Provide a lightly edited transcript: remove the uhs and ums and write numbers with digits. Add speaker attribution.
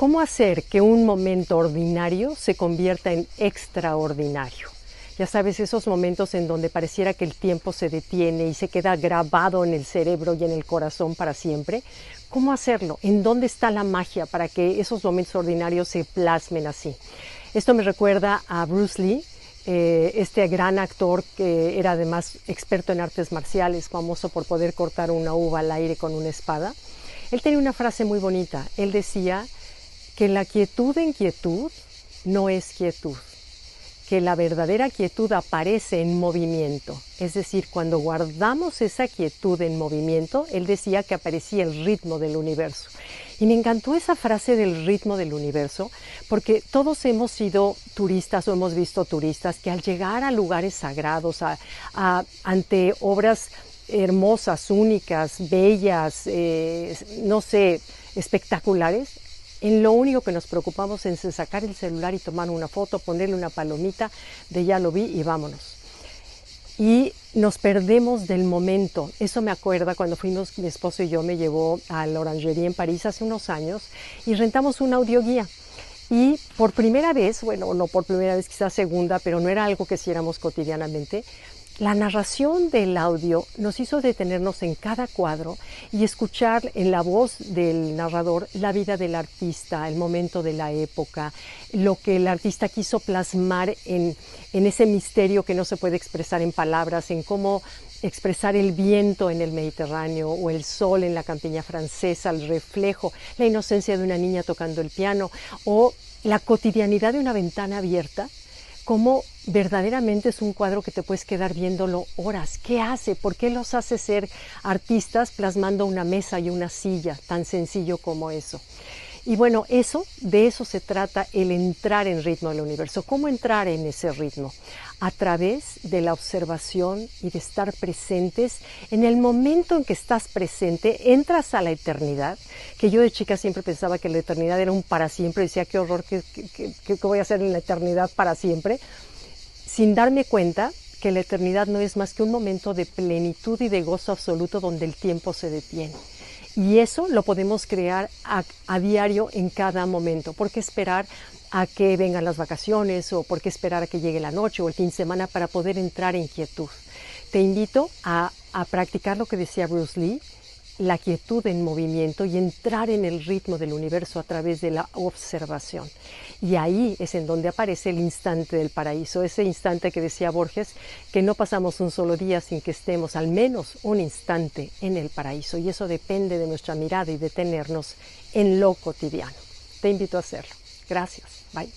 Speaker 1: ¿Cómo hacer que un momento ordinario se convierta en extraordinario? Ya sabes, esos momentos en donde pareciera que el tiempo se detiene y se queda grabado en el cerebro y en el corazón para siempre. ¿Cómo hacerlo? ¿En dónde está la magia para que esos momentos ordinarios se plasmen así? Esto me recuerda a Bruce Lee, este gran actor que era además experto en artes marciales, famoso por poder cortar una uva al aire con una espada. Él tenía una frase muy bonita. Él decía que la quietud en quietud no es quietud, que la verdadera quietud aparece en movimiento. Es decir, cuando guardamos esa quietud en movimiento, él decía que aparecía el ritmo del universo. Y me encantó esa frase del ritmo del universo, porque todos hemos sido turistas o hemos visto turistas que al llegar a lugares sagrados, ante obras hermosas, únicas, bellas, no sé, espectaculares, en lo único que nos preocupamos es sacar el celular y tomar una foto, ponerle una palomita de ya lo vi y vámonos. Y nos perdemos del momento. Eso me acuerda cuando fuimos, mi esposo y yo, me llevó a la Orangerie en París hace unos años y rentamos una audioguía. Y por primera vez, bueno, no por primera vez, quizás segunda, pero no era algo que hiciéramos cotidianamente, la narración del audio nos hizo detenernos en cada cuadro y escuchar en la voz del narrador la vida del artista, el momento de la época, lo que el artista quiso plasmar en ese misterio que no se puede expresar en palabras, en cómo expresar el viento en el Mediterráneo o el sol en la campiña francesa, el reflejo, la inocencia de una niña tocando el piano o la cotidianidad de una ventana abierta. Cómo verdaderamente es un cuadro que te puedes quedar viéndolo horas. ¿Qué hace? ¿Por qué los hace ser artistas plasmando una mesa y una silla? Tan sencillo como eso. Y bueno, de eso se trata el entrar en ritmo del universo. ¿Cómo entrar en ese ritmo? A través de la observación y de estar presentes. En el momento en que estás presente, entras a la eternidad, que yo de chica siempre pensaba que la eternidad era un para siempre. Decía, qué horror, ¿qué voy a hacer en la eternidad para siempre? Sin darme cuenta que la eternidad no es más que un momento de plenitud y de gozo absoluto donde el tiempo se detiene. Y eso lo podemos crear a diario en cada momento. ¿Por qué esperar a que vengan las vacaciones o por qué esperar a que llegue la noche o el fin de semana para poder entrar en quietud? Te invito a practicar lo que decía Bruce Lee, la quietud en movimiento y entrar en el ritmo del universo a través de la observación. Y ahí es en donde aparece el instante del paraíso, ese instante que decía Borges, que no pasamos un solo día sin que estemos al menos un instante en el paraíso. Y eso depende de nuestra mirada y detenernos en lo cotidiano. Te invito a hacerlo. Gracias. Bye.